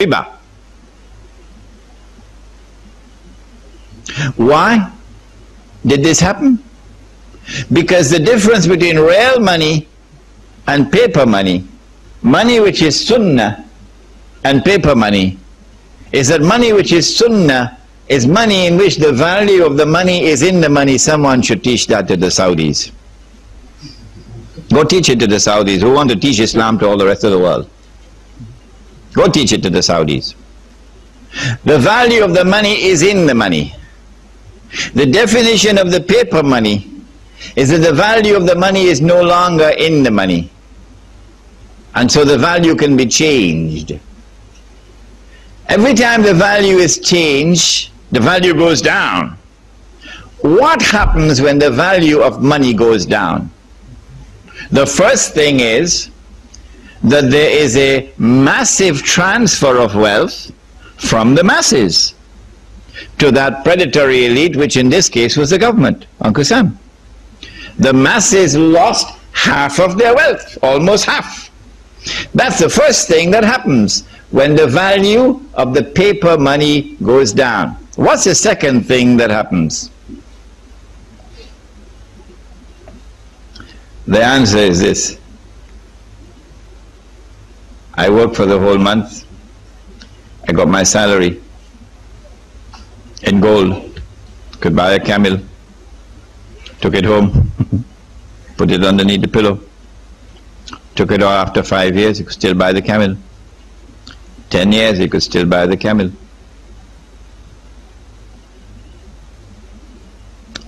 riba. Why did this happen? Because the difference between real money and paper money, money which is sunnah and paper money, is that money which is sunnah is money in which the value of the money is in the money. Someone should teach that to the Saudis. Go teach it to the Saudis who want to teach Islam to all the rest of the world. Go teach it to the Saudis. The value of the money is in the money. The definition of the paper money is that the value of the money is no longer in the money. And so the value can be changed. Every time the value is changed, the value goes down. What happens when the value of money goes down? The first thing is that there is a massive transfer of wealth from the masses to that predatory elite, which in this case was the government, Uncle Sam. The masses lost half of their wealth, almost half. That's the first thing that happens when the value of the paper money goes down. What's the second thing that happens? The answer is this. I worked for the whole month. I got my salary in gold. Could buy a camel. Took it home. Put it underneath the pillow. Took it out after 5 years. You could still buy the camel. 10 years, you could still buy the camel.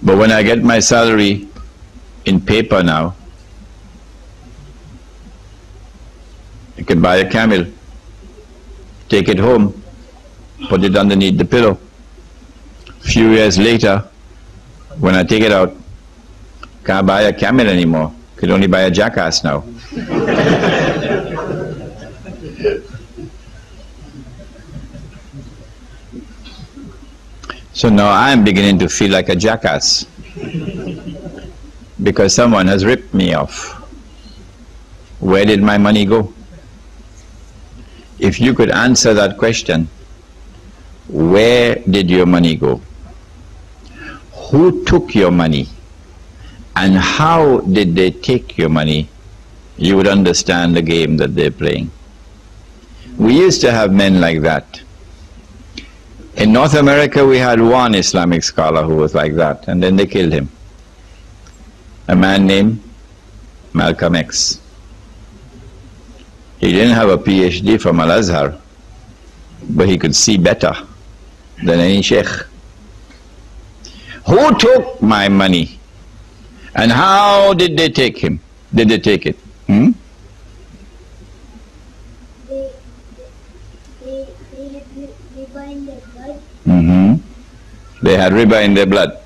But when I get my salary in paper now, you can buy a camel, take it home, put it underneath the pillow. A few years later, when I take it out, can't buy a camel anymore. Could only buy a jackass now. So now I'm beginning to feel like a jackass because someone has ripped me off. Where did my money go? If you could answer that question, where did your money go? Who took your money? And how did they take your money? You would understand the game that they're playing. We used to have men like that. In North America, we had one Islamic scholar who was like that, and then they killed him. A man named Malcolm X. He didn't have a PhD from Al-Azhar, but he could see better than any sheikh. Who took my money? And how did they take him? Did they take it? They had riba in their blood.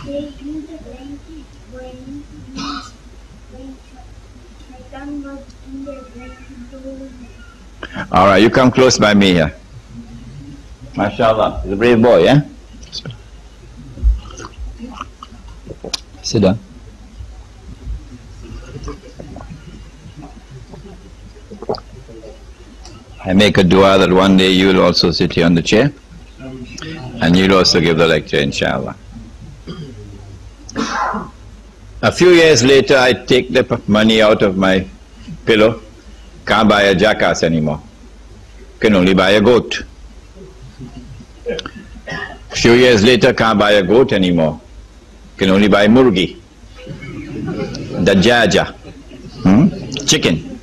They used a blanket when Shaitan was in their blanket. All right, you come close by me here. MashaAllah, he's a brave boy, eh? Sit down. I make a dua that one day you'll also sit here on the chair and you'll also give the lecture, inshallah. A few years later, I take the money out of my pillow. Can't buy a jackass anymore. Can only buy a goat. A few years later, can't buy a goat anymore. Can only buy murgi, dajaja, chicken.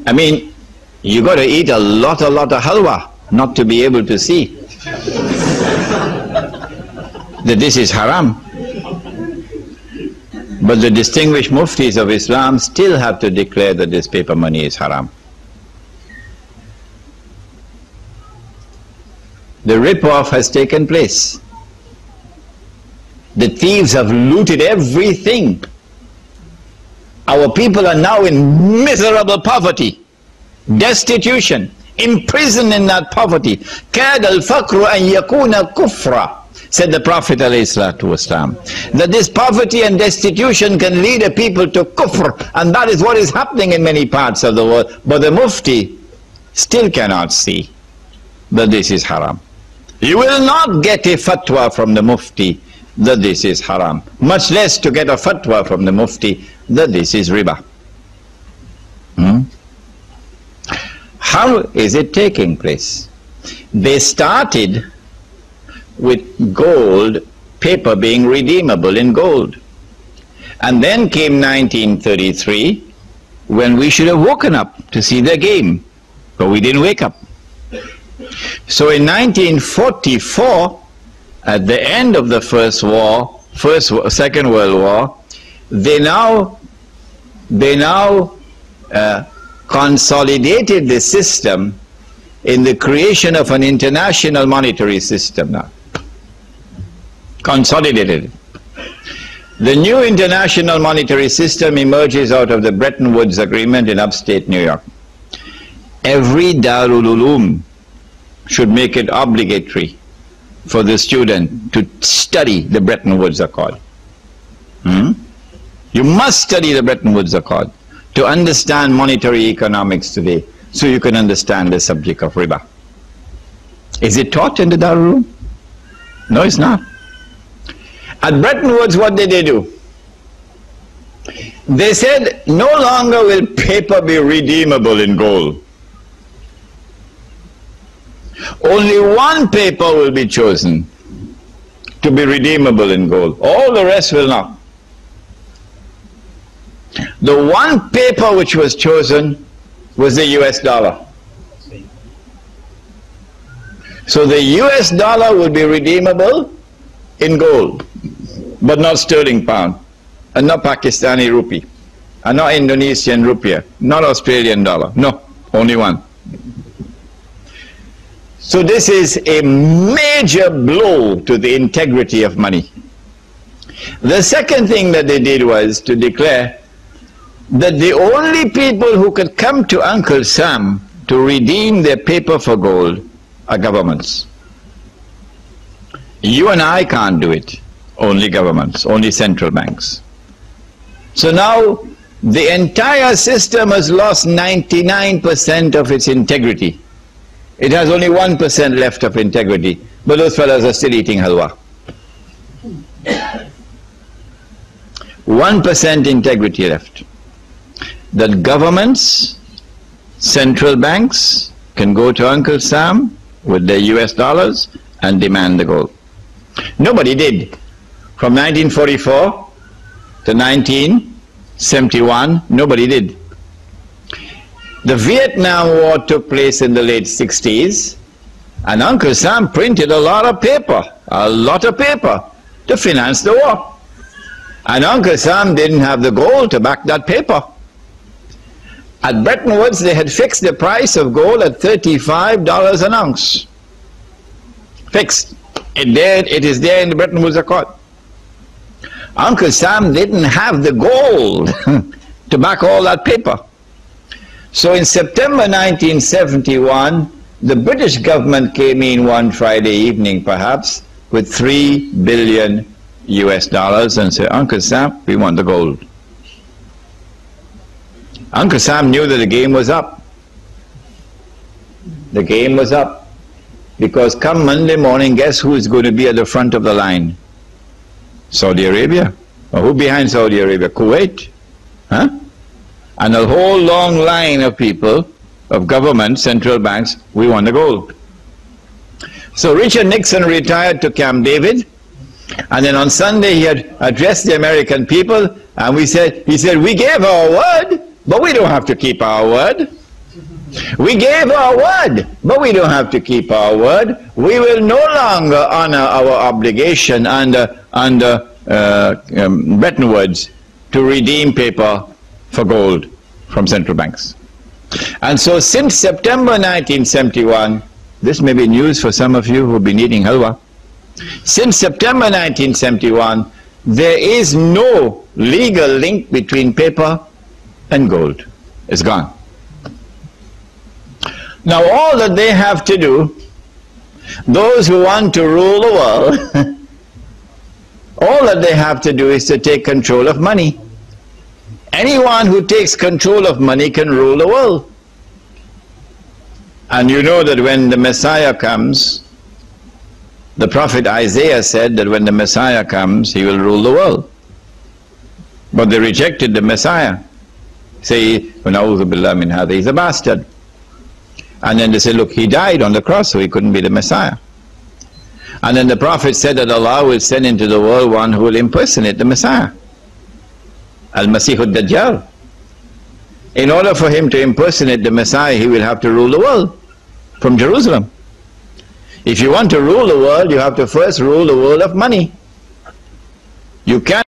I mean, you got to eat a lot of halwa not to be able to see that this is haram. But the distinguished muftis of Islam still have to declare that this paper money is haram. The rip-off has taken place. The thieves have looted everything. Our people are now in miserable poverty, destitution, imprisoned in that poverty. كَادَ الْفَقْرُ أَنْ يَكُونَ كُفْرًا. said the Prophet ﷺ, that this poverty and destitution can lead a people to kufr, and that is what is happening in many parts of the world. But the Mufti still cannot see that this is haram. You will not get a fatwa from the Mufti that this is haram, much less to get a fatwa from the Mufti that this is riba. How is it taking place? They started with gold, paper being redeemable in gold. And then came 1933, when we should have woken up to see the game, but we didn't wake up. So in 1944, at the end of the Second World War, they now consolidated the system in the creation of an international monetary system now. Consolidated. The new international monetary system emerges out of the Bretton Woods Agreement in upstate New York. Every Darul Uloom should make it obligatory for the student to study the Bretton Woods Accord. You must study the Bretton Woods Accord to understand monetary economics today, so you can understand the subject of riba. Is it taught in the Darul Uloom? No, it's not. At Bretton Woods, what did they do? They said, no longer will paper be redeemable in gold. Only one paper will be chosen to be redeemable in gold. All the rest will not. The one paper which was chosen was the US dollar. So the US dollar would be redeemable in gold, but not sterling pound, and not Pakistani rupee, and not Indonesian rupiah, not Australian dollar. No, only one. So this is a major blow to the integrity of money. The second thing that they did was to declare that the only people who could come to Uncle Sam to redeem their paper for gold are governments. You and I can't do it. Only governments, only central banks. So now the entire system has lost 99% of its integrity. It has only 1% left of integrity, but those fellows are still eating halwa. 1% integrity left. That governments, central banks can go to Uncle Sam with their US dollars and demand the gold. Nobody did. From 1944 to 1971, nobody did. The Vietnam War took place in the late 60s, and Uncle Sam printed a lot of paper to finance the war. And Uncle Sam didn't have the gold to back that paper. At Bretton Woods, they had fixed the price of gold at $35 an ounce. Fixed. It is there in the Bretton Woods Accord. Uncle Sam didn't have the gold to back all that paper. So in September 1971, the British government came in one Friday evening perhaps with $3 billion and said, Uncle Sam, we want the gold. Uncle Sam knew that the game was up. The game was up. Because come Monday morning, guess who is going to be at the front of the line? Saudi Arabia. Or who behind Saudi Arabia? Kuwait. Huh? And a whole long line of people, of government, central banks, we want the gold. So Richard Nixon retired to Camp David, and then on Sunday he had addressed the American people, and he said, we gave our word, but we don't have to keep our word. We gave our word, but we don't have to keep our word. We will no longer honor our obligation under Bretton Woods to redeem paper for gold from central banks. And so since September 1971, this may be news for some of you who have been eating halwa. Since September 1971, there is no legal link between paper and gold. It's gone. Now all that they have to do, those who want to rule the world, All that they have to do is to take control of money. Anyone who takes control of money can rule the world. And you know that when the Messiah comes, the prophet Isaiah said that when the Messiah comes, he will rule the world. But they rejected the Messiah. Say, "Na'udhu billah min hadha, he's a bastard." And then they said, look, he died on the cross, so he couldn't be the Messiah. And then the prophet said that Allah will send into the world one who will impersonate the Messiah, Al-Masih al-Dajjal. In order for him to impersonate the Messiah, he will have to rule the world from Jerusalem. If you want to rule the world, you have to first rule the world of money. You can't